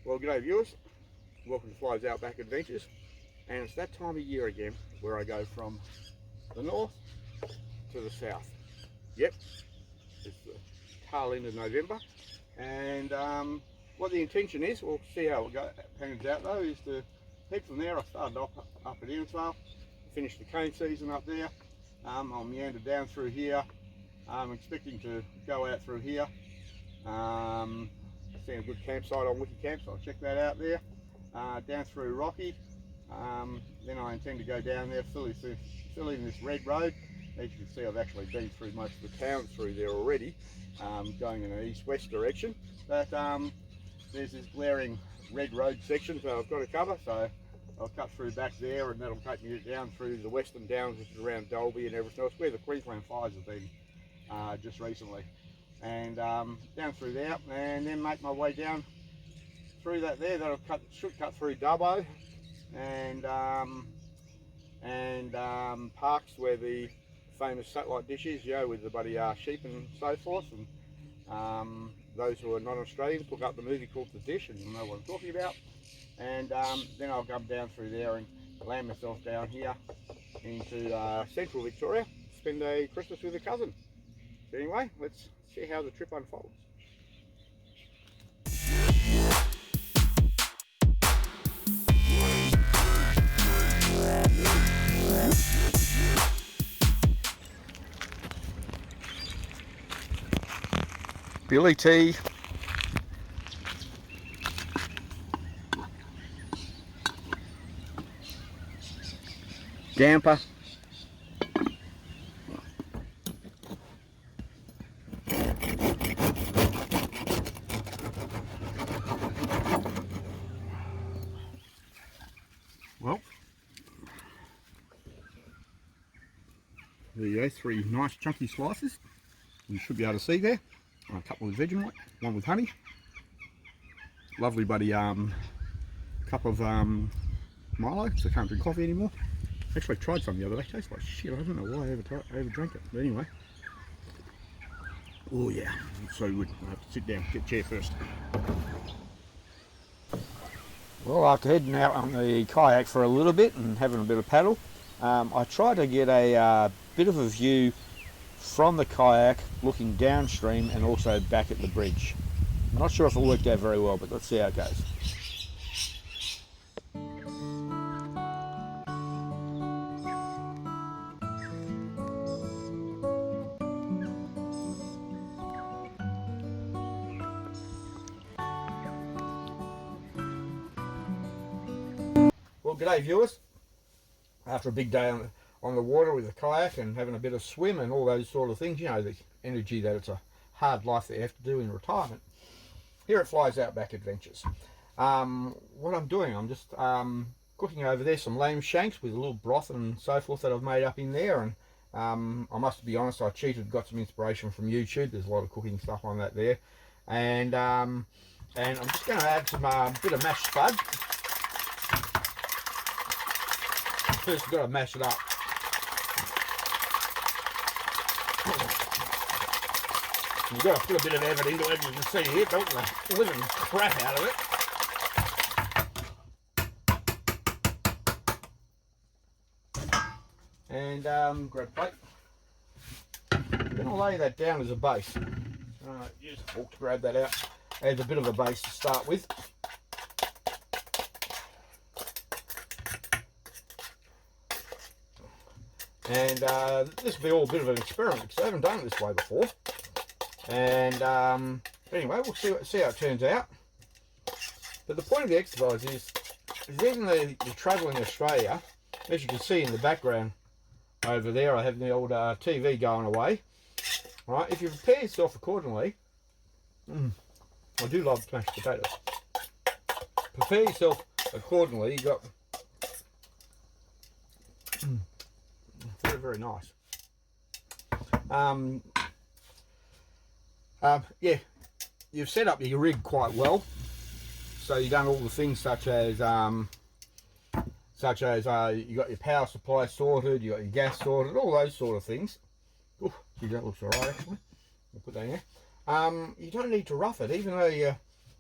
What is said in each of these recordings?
Well, g'day viewers, welcome to Fly's Outback Adventures, and it's that time of year again where I go from the north to the south. Yep, it's the tail end of November, and what the intention is, we'll see how it pans out though, is to head from there. I started up at Innisafail, finished the cane season up there. I'll meander down through here. I'm expecting to go out through here. I see a good campsite on Wiki Camp, so I'll check that out there. Down through Rocky, then I intend to go down there, fill in this red road. As you can see, I've actually been through most of the town through there already, going in an east-west direction. But there's this glaring red road section, so I've got to cover. So I'll cut through back there, and that'll take me down through the Western Downs, which is around Dalby and everything else, where the Queensland fires have been just recently. And down through there, and then make my way down through that there. That'll should cut through Dubbo and Parks, where the famous satellite dish is, with the bloody sheep and so forth. And those who are not Australians, look up the movie called The Dish and you'll know what I'm talking about. And then I'll come down through there and land myself down here into central Victoria, spend a Christmas with a cousin. So anyway, let's see how the trip unfolds. Billy T. Damper. Well, there you go, 3 nice chunky slices. You should be able to see there. A couple with Vegemite, one with honey. Lovely buddy cup of Milo, because I can't drink coffee anymore. Actually I tried some the other day, tastes like shit. I don't know why I ever drank it, but anyway. Oh yeah, it's so good. I have to sit down, get a chair first. Well, after heading out on the kayak for a little bit and having a bit of paddle, I tried to get a bit of a view from the kayak looking downstream and also back at the bridge. I'm not sure if it worked out very well, but let's see how it goes. Well, g'day viewers. After a big day on the water with the kayak and having a bit of swim and all those sort of things, the energy that it's a hard life that you have to do in retirement. Here at Fly's Outback Adventures. What I'm doing, I'm just cooking over there some lamb shanks with a little broth and so forth that I've made up in there. And I must be honest, I cheated, got some inspiration from YouTube. There's a lot of cooking stuff on that there. And I'm just going to add some bit of mashed spud. First you've got to mash it up. You've got to put a bit of effort into it, as you can see here, don't the living crap out of it. And grab a plate. I'm going to lay that down as a base. Use a fork to grab that out. Adds a bit of a base to start with. And this will be all a bit of an experiment because I haven't done it this way before. And anyway, we'll see how it turns out. But the point of the exercise is even though you're travelling in Australia, as you can see in the background over there, I have the old TV going away. Right, if you prepare yourself accordingly, I do love mashed potatoes. Prepare yourself accordingly. You got very, very nice. Yeah, you've set up your rig quite well. So you've done all the things such as you got your power supply sorted, you got your gas sorted, all those sort of things. Ooh, gee, that looks alright actually. We'll put that in there. You don't need to rough it, even though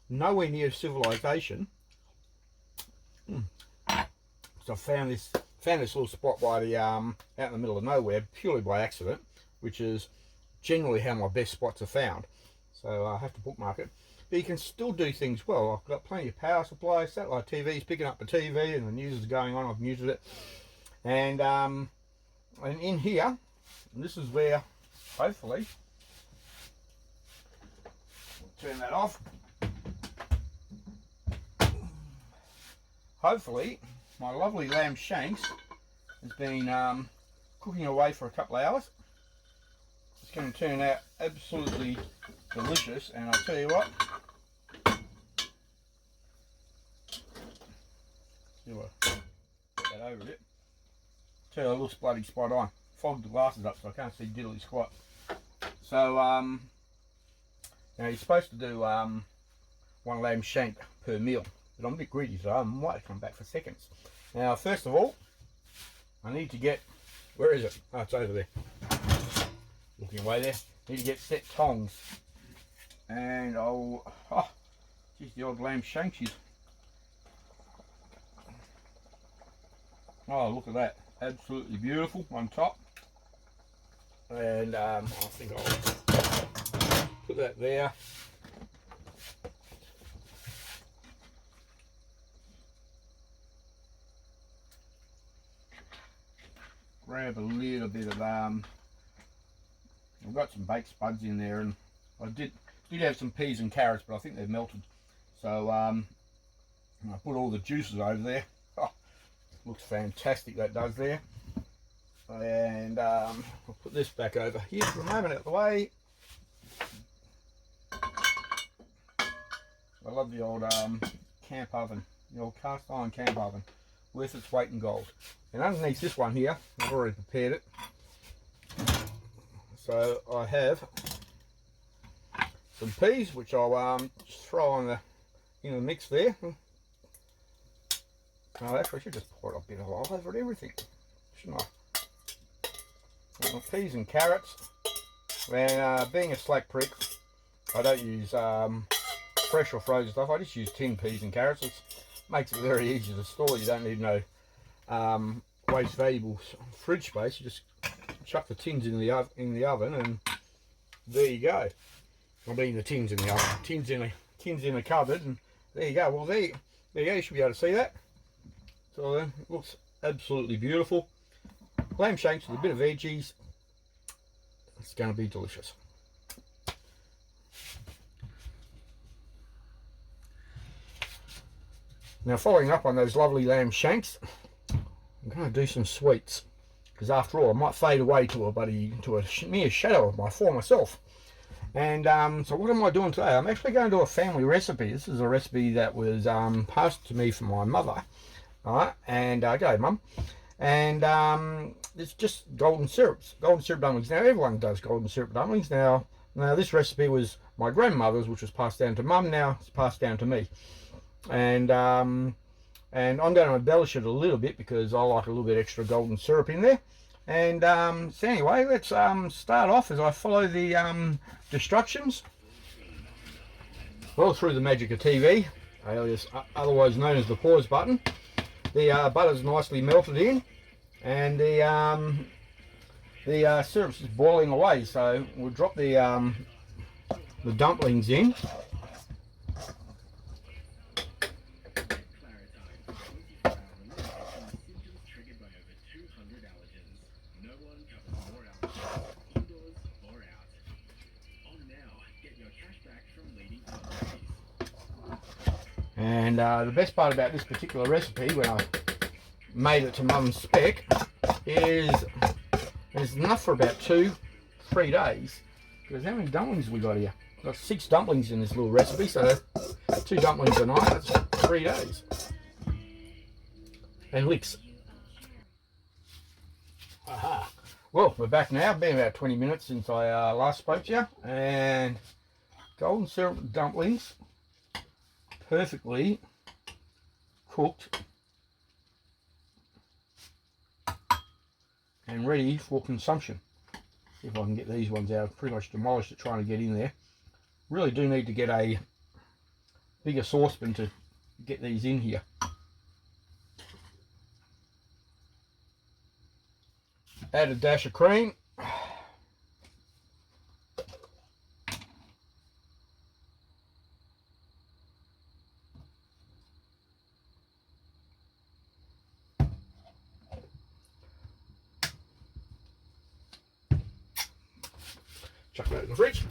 nowhere near civilization. So I found this little spot by the out in the middle of nowhere purely by accident, which is generally how my best spots are found. So I have to bookmark it. But you can still do things well. I've got plenty of power supply, satellite TV's picking up the TV, and the news is going on. I've muted it, and in here, and this is where hopefully we'll turn that off. Hopefully, my lovely lamb shanks has been cooking away for a couple of hours. It's going to turn out absolutely delicious, and I'll tell you what. Get that over it. Tell you, it looks bloody spot on. Fogged the glasses up so I can't see diddly squat. So now you're supposed to do one lamb shank per meal, but I'm a bit greedy, so I might come back for seconds. Now, first of all, I need to get, where is it? Oh, it's over there. Looking away there. Need to get set tongs, and I'll, geez, the old lamb shanks. Oh, look at that. Absolutely beautiful on top. And I think I'll put that there. Grab a little bit of I've got some baked spuds in there, and I did have some peas and carrots, but I think they've melted. So I put all the juices over there. Looks fantastic, that does there. And I'll put this back over here for a moment out of the way. I love the old camp oven, the old cast iron camp oven, worth its weight in gold. And underneath this one here, I've already prepared it. So I have some peas, which I'll just throw in the mix there. Oh, actually, I should just pour a bit of oil over everything, shouldn't I? Peas and carrots. And being a slack prick, I don't use fresh or frozen stuff. I just use tinned peas and carrots. It makes it very easy to store. You don't need no waste valuable fridge space. You just chuck the tins in the oven, and there you go. I mean the tins in the oven, tins in a cupboard, and there you go. Well, there you go. You should be able to see that. So it looks absolutely beautiful. Lamb shanks with a bit of veggies. It's going to be delicious. Now, following up on those lovely lamb shanks, I'm going to do some sweets, because after all, I might fade away to a mere shadow of my former self. And so what am I doing today? I'm actually going to do a family recipe. This is a recipe that was passed to me from my mother. All right, and go, Mum. And it's just golden syrup dumplings. Now, everyone does golden syrup dumplings. Now this recipe was my grandmother's, which was passed down to Mum. Now it's passed down to me. And I'm going to embellish it a little bit because I like a little bit extra golden syrup in there. And so anyway, let's start off as I follow the instructions. Well, through the magic of TV, alias otherwise known as the pause button, the butter's nicely melted in, and the syrup's just boiling away. So we'll drop the dumplings in. And the best part about this particular recipe, when I made it to Mum's spec, is there's enough for about 2-3 days. Because how many dumplings have we got here? We've got 6 dumplings in this little recipe, so 2 dumplings a night, that's 3 days. And licks. Aha. Well, we're back now. Been about 20 minutes since I last spoke to you. And golden syrup dumplings, perfectly cooked and ready for consumption. See if I can get these ones out. I've pretty much demolished it trying to get in there. Really do need to get a bigger saucepan to get these in here. Add a dash of cream. Chuck that in the fridge.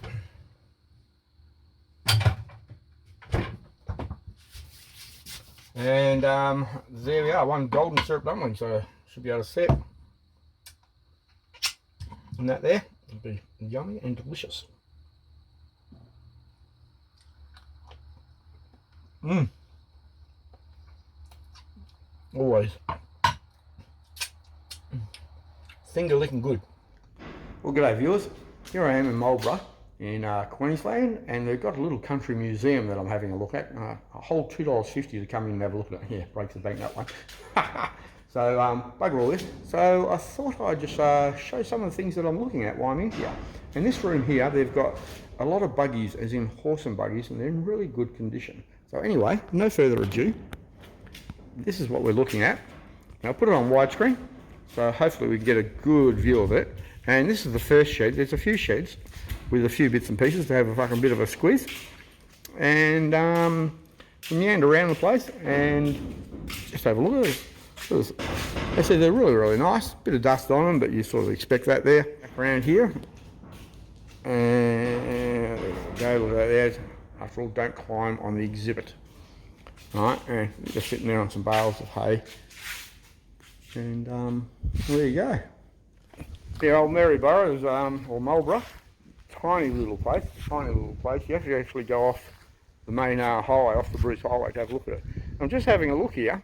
And there we are, one golden syrup dumpling, so should be able to set. And that there will be yummy and delicious. Always. Finger licking good. Well, g'day viewers. Here I am in Marlborough in Queensland, and they've got a little country museum that I'm having a look at. A whole $2.50 to come in and have a look at it. Yeah, breaks the bank, that one. So, bugger all this. So I thought I'd just show some of the things that I'm looking at while I'm in here. In this room here, they've got a lot of buggies, as in horse and buggies, and they're in really good condition. So anyway, no further ado, this is what we're looking at. Now I'll put it on widescreen, so hopefully we can get a good view of it. And this is the first shed. There's a few sheds with a few bits and pieces to have a fucking bit of a squeeze. And we meander around the place and just have a look at this. They said they're really, really nice. Bit of dust on them, but you sort of expect that there. Back around here. And there we go, look at that. After all, don't climb on the exhibit. Alright, and just sitting there on some bales of hay. And there you go. The old Maryborough's, or Marlborough, tiny little place. You have to actually go off the main highway, off the Bruce Highway, to have a look at it. I'm just having a look here.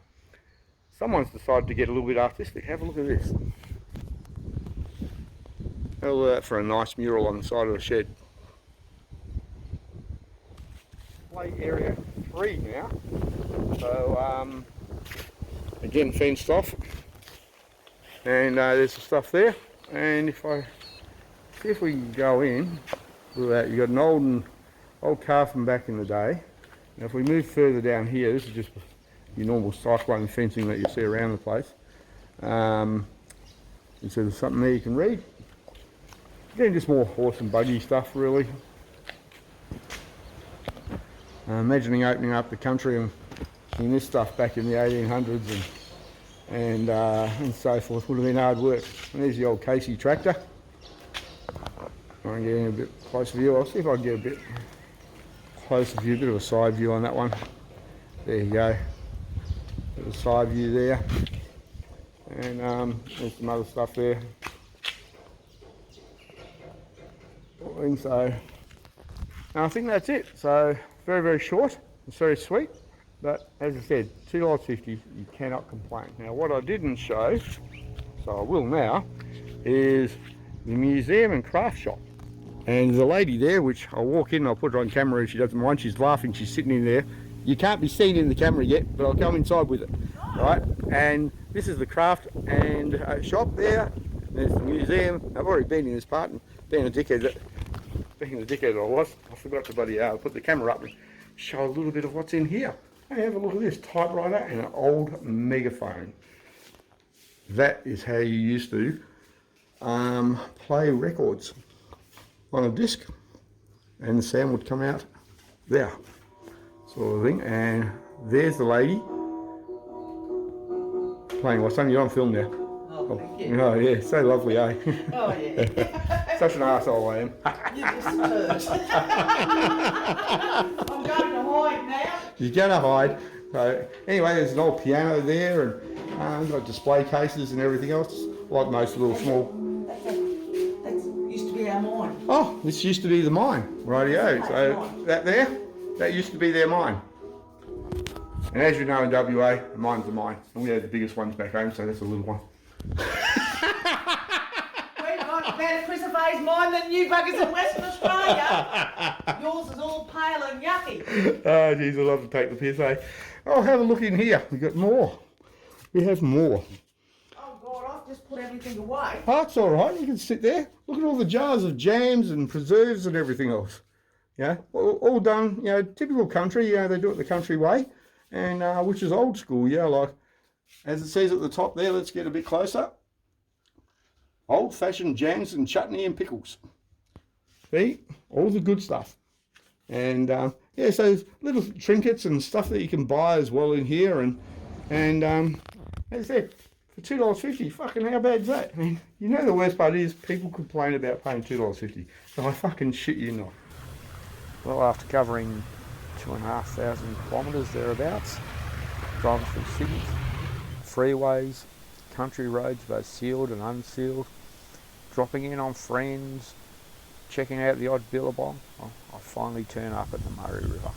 Someone's decided to get a little bit artistic. Have a look at this. Have a look at that for a nice mural on the side of the shed. Play area 3 now. So, again, fenced off. And there's the stuff there. And if I see if we can go in, look at that. You've got an old car from back in the day. Now, if we move further down here, this is just your normal cyclone fencing that you see around the place. And so there's something there you can read. Again, just more horse and buggy stuff, really. Imagining opening up the country and seeing this stuff back in the 1800s and so forth would have been hard work. And there's the old Casey tractor. I can get in a bit closer view. I'll see if I can get a bit closer view, a bit of a side view on that one. There you go. Bit of a side view there. And there's some other stuff there. And so, I think that's it. So, very, very short. It's very sweet. But as I said, $2.50, you cannot complain. Now what I didn't show, so I will now, is the museum and craft shop. And the lady there, which I'll walk in and I'll put her on camera if she doesn't mind, she's laughing, she's sitting in there. You can't be seen in the camera yet, but I'll come inside with it. Right? And this is the craft and shop there. There's the museum. I've already been in this part and being the dickhead I was, I forgot to bloody put the camera up and show a little bit of what's in here. Hey, have a look at this typewriter and an old megaphone. That is how you used to play records on a disc, and the sound would come out there, sort of thing. And there's the lady playing. Well, son, you're on film now. Oh, thank you. Oh yeah, so lovely, eh? Oh yeah. Such an arsehole I am. You're just a I'm going to hide now. You're going to hide. So anyway, there's an old piano there, and we've got display cases and everything else, like most little small. That used to be our mine. Oh, this used to be the mine. Rightio. So that there, that used to be their mine. And as you know in WA, the mine's a mine. And we have the biggest ones back home, so that's a little one. We've got a better Crucifix mine than you buggers in Western Australia. Yours is all pale and yucky. Oh, geez, I love to take the piss, eh? Oh, have a look in here. We've got more. We have more. Oh, God, I've just put everything away. Oh, it's all right. You can sit there. Look at all the jars of jams and preserves and everything else. Yeah, all done, you know, typical country, you know, they do it the country way, and which is old school, yeah, like, as it says at the top there, let's get a bit closer. Old-fashioned jams and chutney and pickles. See, all the good stuff. And yeah, so there's little trinkets and stuff that you can buy as well in here, and as I said, for $2.50, fucking how bad's that? I mean, you know, the worst part is people complain about paying $2.50, so I fucking shit you not. Well, after covering 2,500 kilometres thereabouts, driving through cities, freeways, country roads, both sealed and unsealed, dropping in on friends, checking out the odd billabong, I finally turn up at the Murray River.